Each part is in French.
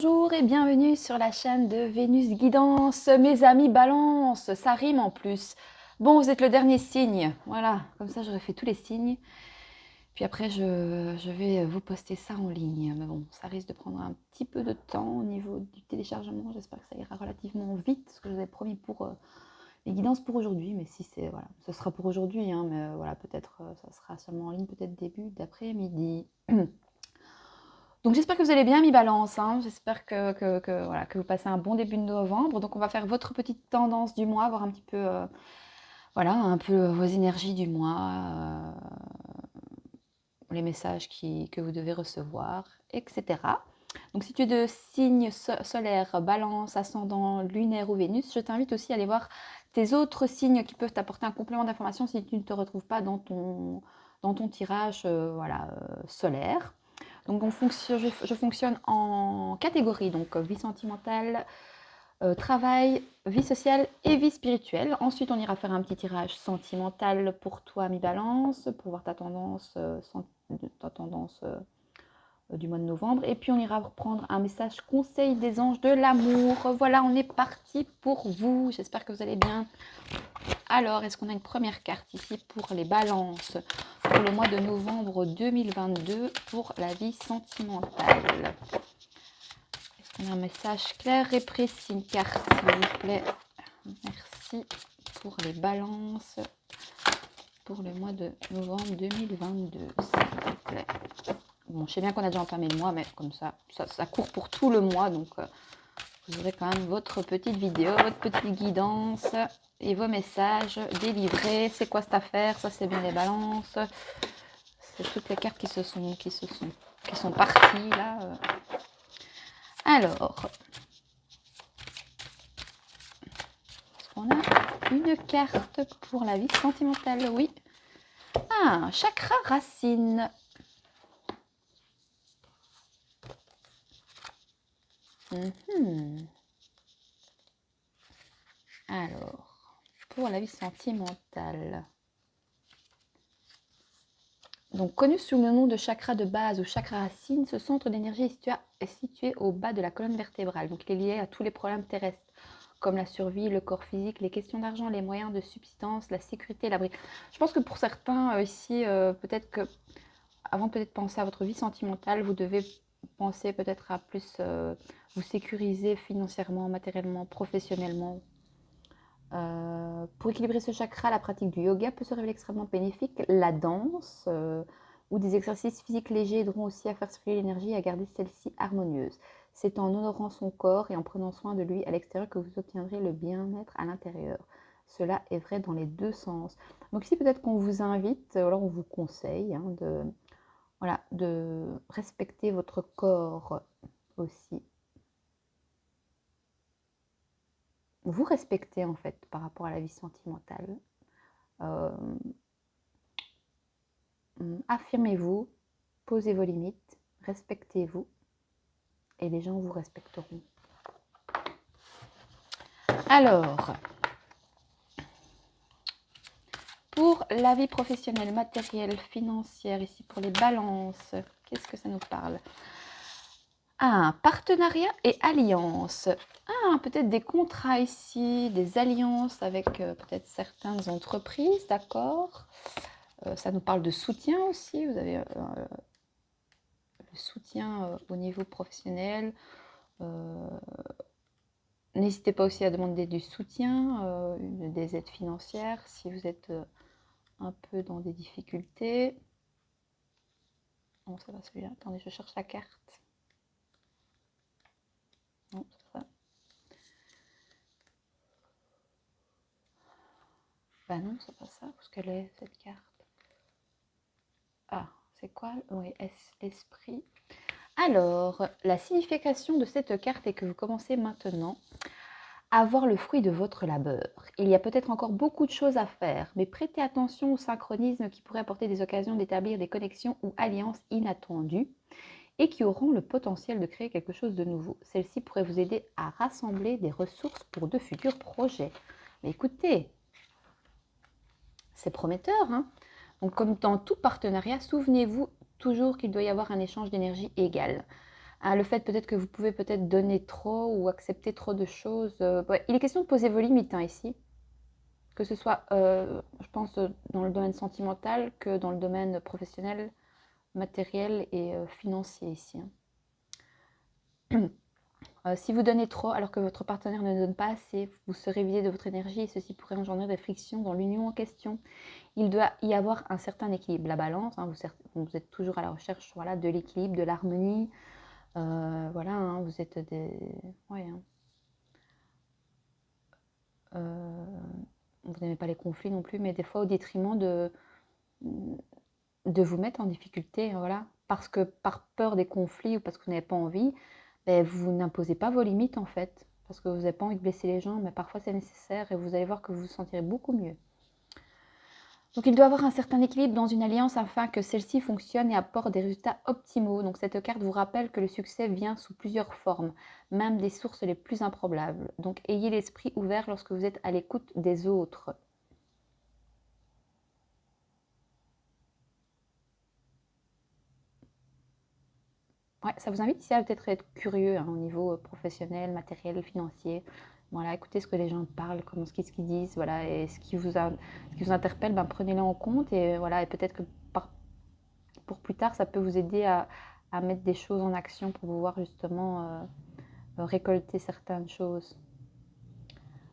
Bonjour et bienvenue sur la chaîne de Vénus Guidance, mes amis Balance, ça rime en plus. Bon, vous êtes le dernier signe, voilà, comme ça j'aurai fait tous les signes. Puis après je vais vous poster ça en ligne, mais bon, ça risque de prendre un petit peu de temps au niveau du téléchargement, j'espère que ça ira relativement vite, ce que je vous avais promis pour les guidances pour aujourd'hui, mais si c'est, voilà, ce sera pour aujourd'hui, hein, mais voilà, peut-être ça sera seulement en ligne, peut-être début d'après-midi. Donc j'espère que vous allez bien, mi-balance, hein. J'espère voilà, que vous passez un bon début de novembre. Donc on va faire votre petite tendance du mois, voir un petit peu, voilà, un peu vos énergies du mois, les messages que vous devez recevoir, etc. Donc si tu es de signe solaire, balance, ascendant, lunaire ou Vénus, je t'invite aussi à aller voir tes autres signes qui peuvent t'apporter un complément d'information si tu ne te retrouves pas dans ton tirage voilà, solaire. Donc je fonctionne en catégorie, donc vie sentimentale, travail, vie sociale et vie spirituelle. Ensuite, on ira faire un petit tirage sentimental pour toi, mi-balance, pour voir ta tendance, du mois de novembre. Et puis, on ira reprendre un message conseil des anges de l'amour. Voilà, on est parti pour vous. J'espère que vous allez bien. Alors, est-ce qu'on a une première carte ici pour les balances pour le mois de novembre 2022 pour la vie sentimentale? Est-ce qu'on a un message clair et précis? Une carte, s'il vous plaît. Merci pour les balances pour le mois de novembre 2022, s'il vous plaît. Bon, je sais bien qu'on a déjà entamé le mois, mais comme ça court pour tout le mois, donc vous aurez quand même votre petite vidéo, votre petite guidance et vos messages délivrés. C'est quoi cette affaire? Ça, c'est bien les balances. C'est toutes les cartes qui sont parties là. Alors, est-ce qu'on a une carte pour la vie sentimentale? Oui. Ah, chakra racine. Alors, pour la vie sentimentale. Donc, connu sous le nom de chakra de base ou chakra racine, ce centre d'énergie est situé au bas de la colonne vertébrale. Donc, il est lié à tous les problèmes terrestres, comme la survie, le corps physique, les questions d'argent, les moyens de subsistance, la sécurité, l'abri. Je pense que pour certains ici, peut-être que, avant peut-être penser à votre vie sentimentale, vous devez penser peut-être à plus vous sécuriser financièrement, matériellement, professionnellement. Pour équilibrer ce chakra, la pratique du yoga peut se révéler extrêmement bénéfique. La danse ou des exercices physiques légers aideront aussi à faire circuler l'énergie et à garder celle-ci harmonieuse. C'est en honorant son corps et en prenant soin de lui à l'extérieur que vous obtiendrez le bien-être à l'intérieur. Cela est vrai dans les deux sens. Donc ici, peut-être qu'on vous invite, alors on vous conseille de respecter votre corps aussi. Vous respectez en fait par rapport à la vie sentimentale. Affirmez-vous, posez vos limites, respectez-vous et les gens vous respecteront. Alors, pour la vie professionnelle, matérielle, financière, ici pour les balances, qu'est-ce que ça nous parle? Ah, partenariat et alliance. Ah, peut-être des contrats ici, des alliances avec peut-être certaines entreprises, d'accord. Ça nous parle de soutien aussi, vous avez le soutien au niveau professionnel. N'hésitez pas aussi à demander du soutien, des aides financières si vous êtes un peu dans des difficultés. Non, ça va celui-là. Attendez, je cherche la carte. Non, c'est ça. Bah non, c'est pas ça. Parce qu'elle est cette carte. Ah, c'est quoi? Oui, esprit. Alors, la signification de cette carte est que vous commencez maintenant à voir le fruit de votre labeur. Il y a peut-être encore beaucoup de choses à faire, mais prêtez attention au synchronisme qui pourrait apporter des occasions d'établir des connexions ou alliances inattendues et qui auront le potentiel de créer quelque chose de nouveau. Celle-ci pourrait vous aider à rassembler des ressources pour de futurs projets. Mais écoutez, c'est prometteur, hein? Donc, comme dans tout partenariat, souvenez-vous toujours qu'il doit y avoir un échange d'énergie égal. le fait peut-être que vous pouvez peut-être donner trop ou accepter trop de choses. Ouais, il est question de poser vos limites, hein, ici. Que ce soit, je pense, dans le domaine sentimental que dans le domaine professionnel, matériel et financier ici, hein. Si vous donnez trop alors que votre partenaire ne donne pas assez, vous serez vidé de votre énergie et ceci pourrait engendrer des frictions dans l'union en question. Il doit y avoir un certain équilibre. La balance, hein, vous êtes toujours à la recherche, voilà, de l'équilibre, de l'harmonie. Voilà, hein, vous êtes des... Ouais, hein. Vous n'aimez pas les conflits non plus, mais des fois au détriment de vous mettre en difficulté, voilà. Parce que par peur des conflits ou parce que vous n'avez pas envie, ben, vous n'imposez pas vos limites en fait. Parce que vous n'avez pas envie de blesser les gens, mais parfois c'est nécessaire et vous allez voir que vous vous sentirez beaucoup mieux. Donc il doit y avoir un certain équilibre dans une alliance afin que celle-ci fonctionne et apporte des résultats optimaux. Donc cette carte vous rappelle que le succès vient sous plusieurs formes, même des sources les plus improbables. Donc ayez l'esprit ouvert lorsque vous êtes à l'écoute des autres. Ouais, ça vous invite ici à peut-être être curieux, hein, au niveau professionnel, matériel, financier. Voilà, écoutez ce que les gens parlent, qu'est-ce qu'ils disent, voilà, et ce qui vous interpelle, ben, prenez-le en compte et voilà, et peut-être que pour plus tard, ça peut vous aider à mettre des choses en action pour pouvoir justement récolter certaines choses.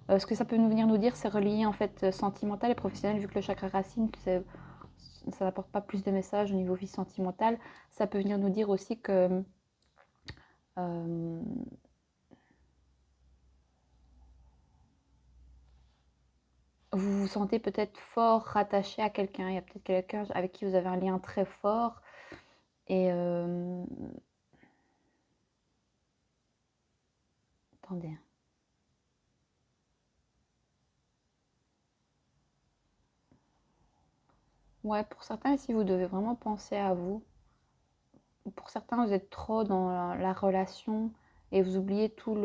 Ce que ça peut venir nous dire, c'est relié en fait sentimental et professionnel, vu que le chakra racine, ça n'apporte pas plus de messages au niveau vie sentimentale. Ça peut venir nous dire aussi que vous vous sentez peut-être fort rattaché à quelqu'un. Il y a peut-être quelqu'un avec qui vous avez un lien très fort. Et attendez. Ouais, pour certains, ici, vous devez vraiment penser à vous. Pour certains, vous êtes trop dans la relation et vous oubliez tous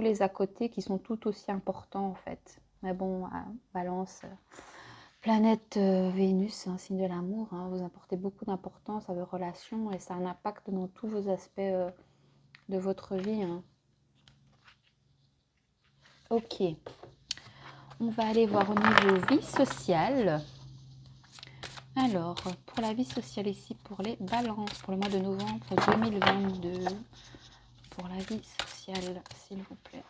les à côté qui sont tout aussi importants en fait. Mais bon, Balance, planète Vénus, un signe de l'amour, hein, vous apportez beaucoup d'importance à vos relations et ça a un impact dans tous vos aspects de votre vie, hein. Ok, on va aller voir au niveau vie sociale. Alors, pour la vie sociale ici, pour les balances, pour le mois de novembre 2022, pour la vie sociale, s'il vous plaît.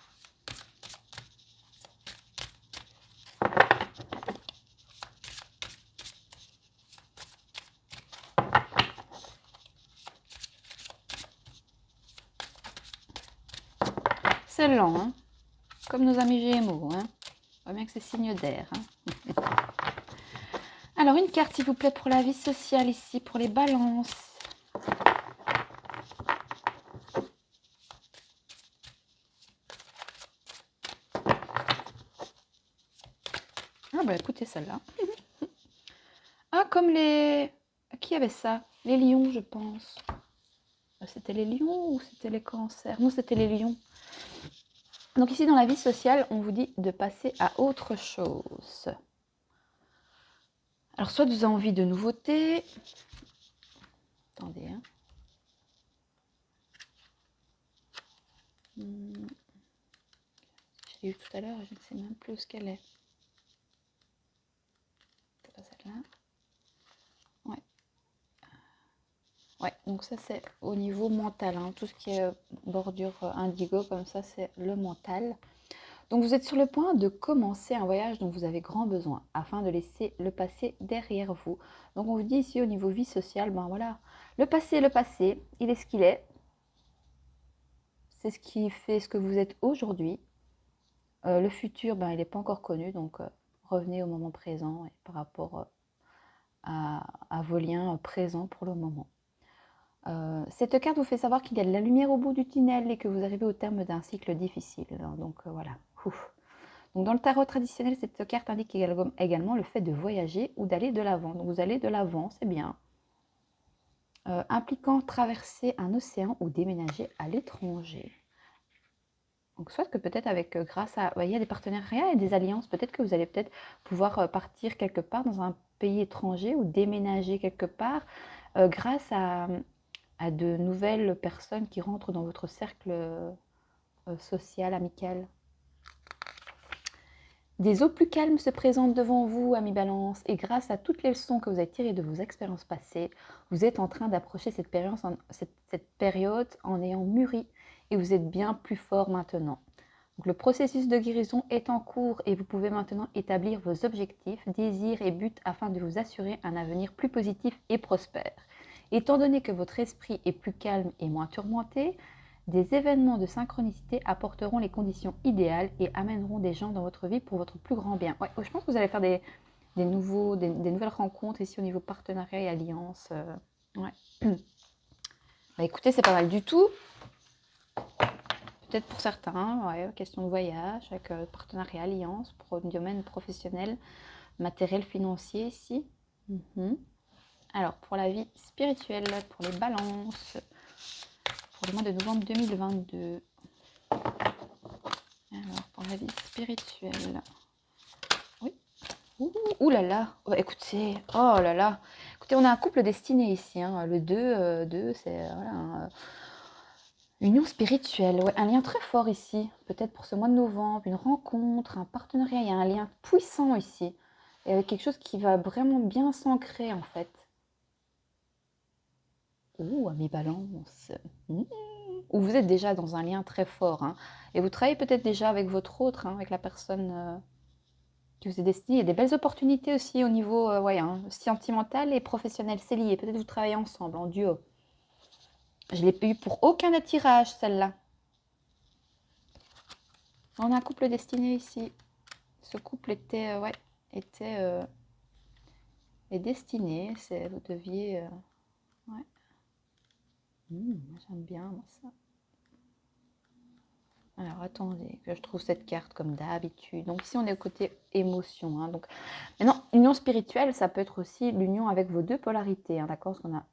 C'est lent, hein, comme nos amis Gémeaux, hein. On voit bien que c'est signe d'air, hein. Alors, une carte, s'il vous plaît, pour la vie sociale ici, pour les balances. Ah bah écoutez celle-là. Ah, comme les... Qui avait ça? Les lions, je pense. C'était les lions ou c'était les cancers? Non, c'était les lions. Donc ici, dans la vie sociale, on vous dit de passer à autre chose. Alors, soit vous avez envie de nouveautés. Attendez, hein. Je l'ai eu tout à l'heure, je ne sais même plus ce qu'elle est. C'est pas celle-là. Ouais. Ouais, donc ça c'est au niveau mental, hein. Tout ce qui est bordure indigo comme ça, c'est le mental. Donc vous êtes sur le point de commencer un voyage dont vous avez grand besoin afin de laisser le passé derrière vous. Donc on vous dit ici au niveau vie sociale, ben voilà, le passé, il est ce qu'il est. C'est ce qui fait ce que vous êtes aujourd'hui. Le futur, ben, il n'est pas encore connu, donc revenez au moment présent et par rapport à vos liens présents pour le moment. Cette carte vous fait savoir qu'il y a de la lumière au bout du tunnel et que vous arrivez au terme d'un cycle difficile. Donc voilà. Ouf. Donc dans le tarot traditionnel, cette carte indique également le fait de voyager ou d'aller de l'avant. Donc vous allez de l'avant, c'est bien. Impliquant traverser un océan ou déménager à l'étranger. Donc soit que peut-être avec grâce à... il y a des partenariats et des alliances. Peut-être que vous allez peut-être pouvoir partir quelque part dans un pays étranger ou déménager quelque part grâce à à de nouvelles personnes qui rentrent dans votre cercle social, amical. Des eaux plus calmes se présentent devant vous, amis Balance, et grâce à toutes les leçons que vous avez tirées de vos expériences passées, vous êtes en train d'approcher cette période en ayant mûri, et vous êtes bien plus fort maintenant. Donc, le processus de guérison est en cours et vous pouvez maintenant établir vos objectifs, désirs et buts afin de vous assurer un avenir plus positif et prospère. Étant donné que votre esprit est plus calme et moins tourmenté, des événements de synchronicité apporteront les conditions idéales et amèneront des gens dans votre vie pour votre plus grand bien. Ouais, je pense que vous allez faire des nouvelles rencontres ici au niveau partenariat et alliance. Ouais. Bah, écoutez, c'est pas mal du tout. Peut-être pour certains, ouais, question de voyage, avec partenariat, alliance, pour un domaine professionnel, matériel, financier ici. Alors, pour la vie spirituelle, pour les balances, pour le mois de novembre 2022. Alors, pour la vie spirituelle. Oui. Ouh là là. Oh, écoutez, oh là là. Écoutez, on a un couple destiné ici. Hein. Le 2, c'est voilà, union spirituelle. Ouais, un lien très fort ici. Peut-être pour ce mois de novembre. Une rencontre, un partenariat. Il y a un lien puissant ici. Et avec quelque chose qui va vraiment bien s'ancrer en fait. Ouh, mes balances. Ou vous êtes déjà dans un lien très fort. Hein, et vous travaillez peut-être déjà avec votre autre, hein, avec la personne qui vous est destinée. Il y a des belles opportunités aussi au niveau sentimental et professionnel. C'est lié. Peut-être vous travaillez ensemble, en duo. Je ne l'ai eu pour aucun attirage, celle-là. On a un couple destiné ici. Ce couple est destiné. Vous deviez... ouais. J'aime bien moi, ça. Alors, attendez, que je trouve cette carte comme d'habitude. Donc, ici, on est au côté émotion. Hein, donc, maintenant, union spirituelle, ça peut être aussi l'union avec vos deux polarités. Hein, d'accord, parce qu'on a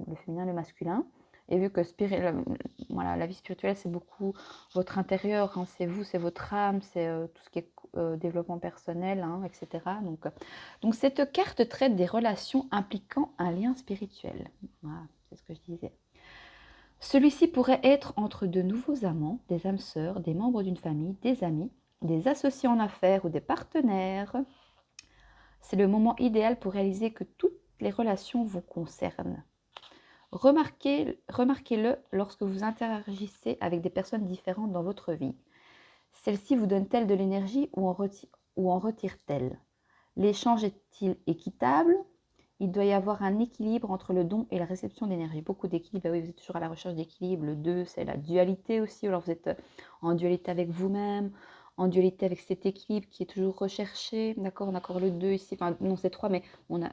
le féminin et le masculin. Et vu que la vie spirituelle, c'est beaucoup votre intérieur. Hein, c'est vous, c'est votre âme, c'est tout ce qui est développement personnel, hein, etc. Donc, cette carte traite des relations impliquant un lien spirituel. Voilà, c'est ce que je disais. Celui-ci pourrait être entre de nouveaux amants, des âmes sœurs, des membres d'une famille, des amis, des associés en affaires ou des partenaires. C'est le moment idéal pour réaliser que toutes les relations vous concernent. Remarquez-le lorsque vous interagissez avec des personnes différentes dans votre vie. Celle-ci vous donne-t-elle de l'énergie ou en retire-t-elle? L'échange est-il équitable? Il doit y avoir un équilibre entre le don et la réception d'énergie. Beaucoup d'équilibre. Oui, vous êtes toujours à la recherche d'équilibre. Le 2, c'est la dualité aussi. Alors, vous êtes en dualité avec vous-même, en dualité avec cet équilibre qui est toujours recherché. D'accord, on a encore le 2 ici. Enfin, non, c'est 3, mais on a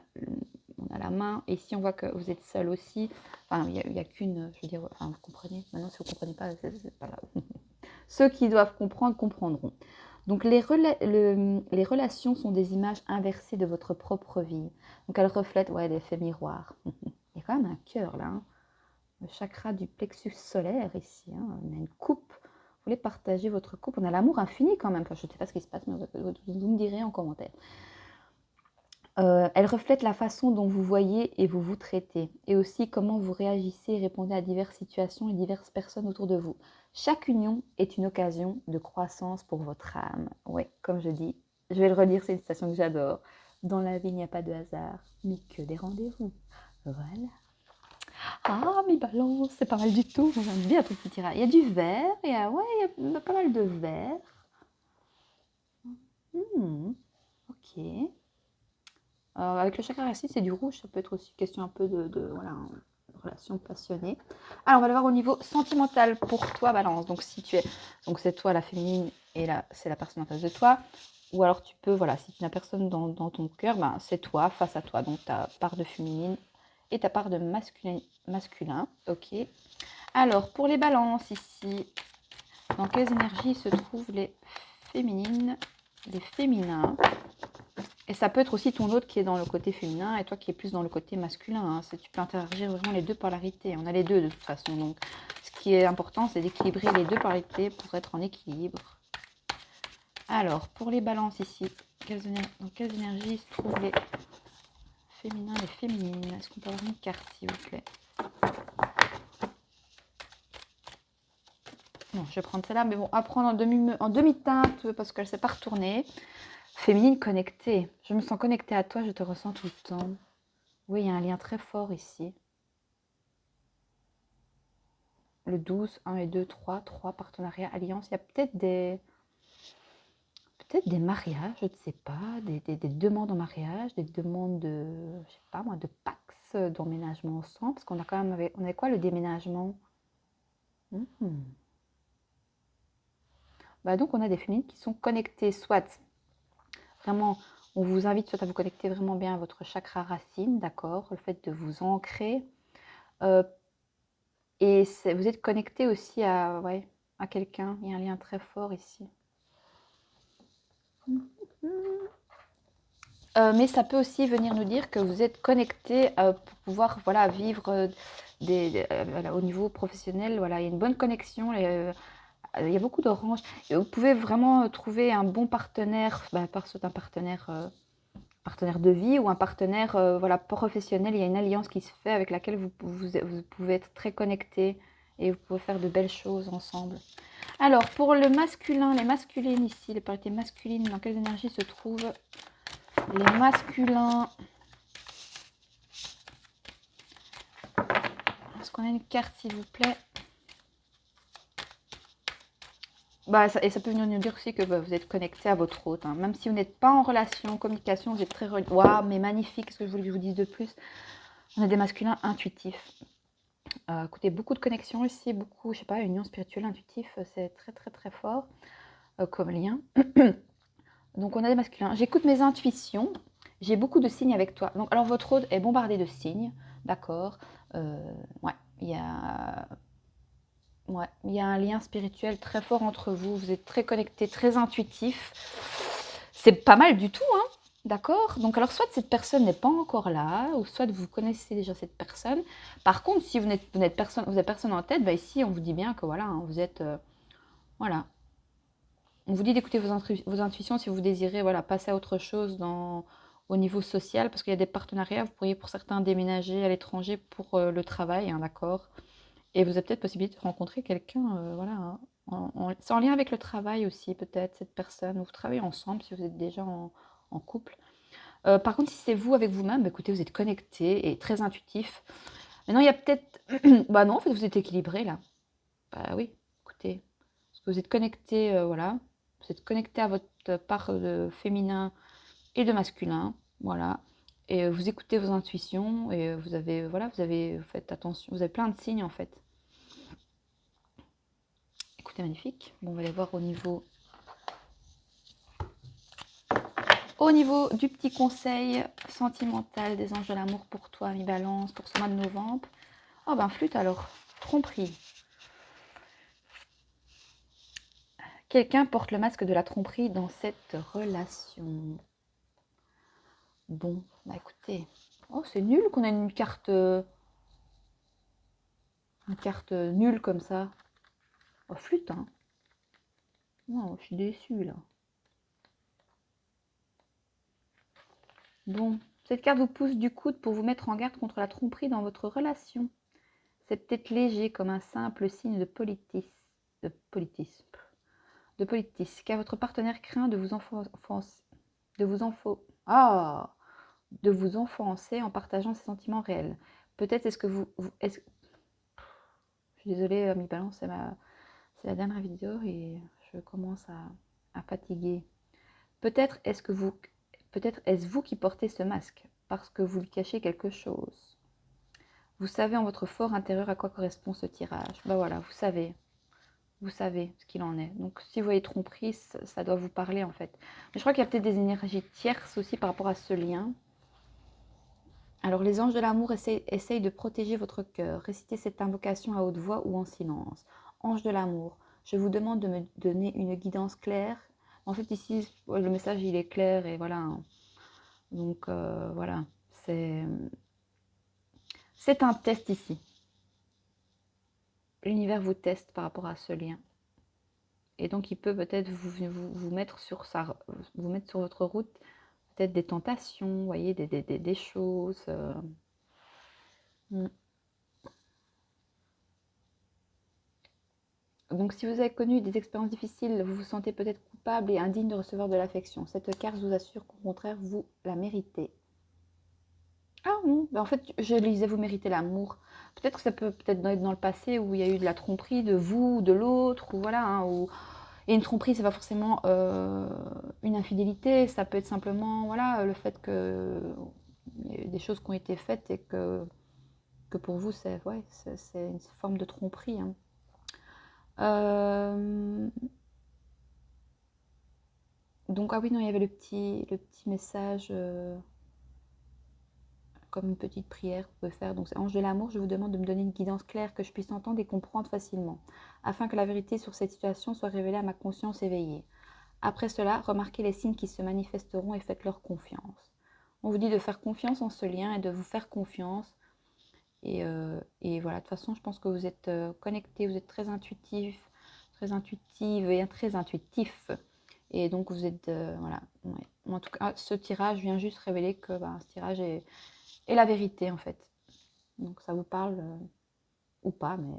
la main. Et ici, on voit que vous êtes seul aussi. Enfin, il n'y a qu'une, je veux dire, enfin, vous comprenez. Maintenant, si vous ne comprenez pas, c'est pas grave. Ceux qui doivent comprendre, comprendront. Donc, les relations sont des images inversées de votre propre vie. Donc, elles reflètent l'effet miroir. Il y a quand même un cœur là. Hein. Le chakra du plexus solaire ici. Hein. On a une coupe. Vous voulez partager votre coupe. On a l'amour infini quand même. Enfin, je ne sais pas ce qui se passe, mais vous me direz en commentaire. Elle reflète la façon dont vous voyez et vous vous traitez. Et aussi comment vous réagissez et répondez à diverses situations et diverses personnes autour de vous. Chaque union est une occasion de croissance pour votre âme. Oui, comme je dis, je vais le relire, c'est une citation que j'adore. Dans la vie, il n'y a pas de hasard, mais que des rendez-vous. Voilà. Ah, mes balances, c'est pas mal du tout. J'aime bien tout petit tirage. Il y a du vert, il y a pas mal de vert. Ok. Avec le chakra racine, c'est du rouge. Ça peut être aussi question un peu de relation passionnée. Alors, on va le voir au niveau sentimental pour toi, Balance. Donc, donc c'est toi la féminine et là, c'est la personne en face de toi. Ou alors, tu peux, si tu n'as personne dans ton cœur, c'est toi face à toi. Donc, ta part de féminine et ta part de masculin. Ok. Alors, pour les balances ici, dans quelles énergies se trouvent les féminines, les féminins? Et ça peut être aussi ton autre qui est dans le côté féminin et toi qui es plus dans le côté masculin. Hein. Tu peux interagir vraiment les deux polarités. On a les deux de toute façon. Donc, ce qui est important, c'est d'équilibrer les deux polarités pour être en équilibre. Alors, pour les balances ici, dans quelles énergies se trouvent les féminins et les féminines? Est-ce qu'on peut avoir une carte, s'il vous plaît? Non, je vais prendre celle-là, mais bon, à prendre en demi-teinte parce qu'elle ne s'est pas retournée. Féminine connectée. Je me sens connectée à toi, je te ressens tout le temps. Oui, il y a un lien très fort ici. Le 12, 1 et 2, 3 partenariats, alliances. Il y a peut-être des mariages, je ne sais pas, des demandes en mariage, des demandes de, je sais pas moi, de pax, d'emménagement ensemble, parce qu'on a quand même, on avait quoi le déménagement? Bah donc on a des féminines qui sont connectées, soit vraiment, on vous invite soit à vous connecter vraiment bien à votre chakra racine, d'accord, le fait de vous ancrer, et vous êtes connecté aussi à, ouais, à quelqu'un, il y a un lien très fort ici. Mais ça peut aussi venir nous dire que vous êtes connecté pour pouvoir voilà, vivre voilà, au niveau professionnel. Voilà, il y a une bonne connexion. Il y a beaucoup d'oranges. Vous pouvez vraiment trouver un bon partenaire, soit un partenaire de vie ou un partenaire voilà, professionnel. Il y a une alliance qui se fait avec laquelle vous pouvez être très connecté et vous pouvez faire de belles choses ensemble. Alors, pour le masculin, les masculines ici, les polarités masculines, dans quelles énergies se trouvent les masculins? Est-ce qu'on a une carte, s'il vous plaît? Et ça peut venir nous dire aussi que vous êtes connecté à votre hôte. Hein. Même si vous n'êtes pas en relation, communication, vous êtes très... Waouh, mais magnifique, qu'est-ce que je voulais que je vous dise de plus? On a des masculins intuitifs. Écoutez, beaucoup de connexions ici, beaucoup, je sais pas, union spirituelle, intuitif, c'est très très très fort comme lien. Donc on a des masculins. J'écoute mes intuitions, j'ai beaucoup de signes avec toi. Donc alors votre hôte est bombardé de signes, d'accord. Ouais, il y a un lien spirituel très fort entre vous. Vous êtes très connectés, très intuitifs. C'est pas mal du tout, hein, d'accord? Donc alors soit cette personne n'est pas encore là, ou soit vous connaissez déjà cette personne. Par contre, si vous n'êtes personne en tête, ici on vous dit bien que voilà, hein, vous êtes voilà. On vous dit d'écouter vos intuitions si vous désirez voilà, passer à autre chose au niveau social, parce qu'il y a des partenariats. Vous pourriez pour certains déménager à l'étranger pour le travail, hein, d'accord? Et vous avez peut-être possibilité de rencontrer quelqu'un, voilà, c'est en lien avec le travail aussi, peut-être, cette personne. Vous travaillez ensemble si vous êtes déjà en couple. Par contre, si c'est vous avec vous-même, écoutez, vous êtes connecté et très intuitif. Maintenant, il y a peut-être... bah non, en fait, vous êtes équilibré là. Bah oui, écoutez. Parce que vous êtes connecté, voilà. Vous êtes connecté à votre part de féminin et de masculin, voilà. Et vous écoutez vos intuitions et vous avez, voilà, vous faites attention. Vous avez plein de signes en fait. Écoutez, magnifique. Bon, on va aller voir au niveau du petit conseil sentimental des anges de l'amour pour toi, mi-balance, pour ce mois de novembre. Oh ben, flûte alors. Tromperie. Quelqu'un porte le masque de la tromperie dans cette relation. Bon, bah écoutez. Oh, c'est nul qu'on ait une carte nulle comme ça. Oh, flûte, hein. Non, je suis déçue là. Bon, cette carte vous pousse du coude pour vous mettre en garde contre la tromperie dans votre relation. C'est peut-être léger comme un simple signe de politisme, car votre partenaire craint de vous enfoncer en partageant ses sentiments réels. Peut-être est-ce que je suis désolée, mi-balance, c'est la dernière vidéo et je commence à fatiguer. Peut-être est-ce vous qui portez ce masque parce que vous lui cachez quelque chose. Vous savez en votre fort intérieur à quoi correspond ce tirage. Ben voilà, vous savez ce qu'il en est. Donc si vous voyez tromperie, ça doit vous parler en fait. Mais je crois qu'il y a peut-être des énergies tierces aussi par rapport à ce lien. Alors les anges de l'amour essayent de protéger votre cœur. Récitez cette invocation à haute voix ou en silence. Ange de l'amour, je vous demande de me donner une guidance claire. En fait ici, le message il est clair et voilà. Donc voilà, c'est un test ici. L'univers vous teste par rapport à ce lien. Et donc il peut peut-être vous mettre sur votre route peut-être des tentations, vous voyez, des choses. Donc, si vous avez connu des expériences difficiles, vous vous sentez peut-être coupable et indigne de recevoir de l'affection. Cette carte vous assure qu'au contraire, vous la méritez. Ah non, en fait, je lisais vous méritez l'amour. Peut-être que ça peut peut-être être dans le passé où il y a eu de la tromperie de vous, de l'autre, ou voilà, hein, et une tromperie, c'est pas forcément une infidélité, ça peut être simplement voilà, le fait que il y a eu des choses qui ont été faites et que pour vous, c'est ouais, c'est une forme de tromperie. Hein. Donc, ah oui, non, il y avait le petit message comme une petite prière que vous pouvez faire. Donc, c'est Ange de l'amour, je vous demande de me donner une guidance claire que je puisse entendre et comprendre facilement, afin que la vérité sur cette situation soit révélée à ma conscience éveillée. Après cela, remarquez les signes qui se manifesteront et faites-leur confiance. On vous dit de faire confiance en ce lien et de vous faire confiance. Et voilà, de toute façon, je pense que vous êtes connecté, vous êtes très intuitif, très intuitive et très intuitif. Et donc, vous êtes, voilà. Ouais. En tout cas, ce tirage vient juste révéler que ce tirage est la vérité, en fait. Donc, ça vous parle ou pas, mais...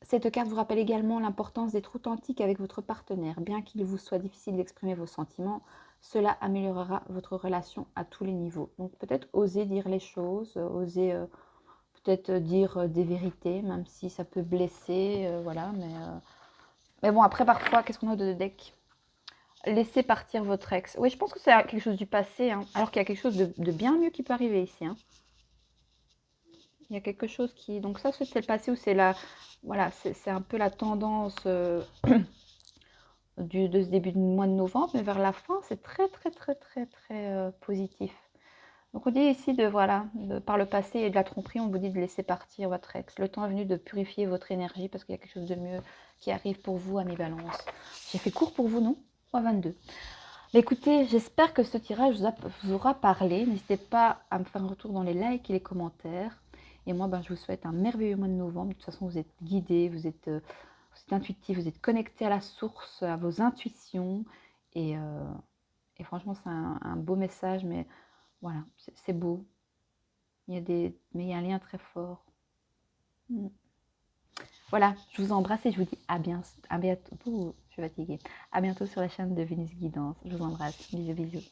Cette carte vous rappelle également l'importance d'être authentique avec votre partenaire. Bien qu'il vous soit difficile d'exprimer vos sentiments, cela améliorera votre relation à tous les niveaux. Donc, peut-être oser dire les choses, oser... peut-être dire des vérités, même si ça peut blesser, voilà. Mais bon, après, parfois, qu'est-ce qu'on a de deck? Laissez partir votre ex. Oui, je pense que c'est quelque chose du passé, hein, alors qu'il y a quelque chose de bien mieux qui peut arriver ici. Hein. Il y a quelque chose qui... Donc ça, c'est le passé ou c'est la... Voilà, c'est un peu la tendance de ce début de mois de novembre, mais vers la fin, c'est très, très, très, très, très positif. Donc on dit ici voilà, par le passé et de la tromperie, on vous dit de laisser partir votre ex. Le temps est venu de purifier votre énergie parce qu'il y a quelque chose de mieux qui arrive pour vous, Ami Balance. J'ai fait court pour vous, non 3,22. Mais écoutez, j'espère que ce tirage vous aura parlé. N'hésitez pas à me faire un retour dans les likes et les commentaires. Et moi, je vous souhaite un merveilleux mois de novembre. De toute façon, vous êtes guidés, vous êtes intuitif, vous êtes connectés à la source, à vos intuitions. Et franchement, c'est un beau message, mais voilà, c'est beau. Mais il y a un lien très fort. Voilà, je vous embrasse et je vous dis à bientôt. Je suis fatiguée. À bientôt sur la chaîne de Vénus Guidance. Je vous embrasse. Bisous, bisous.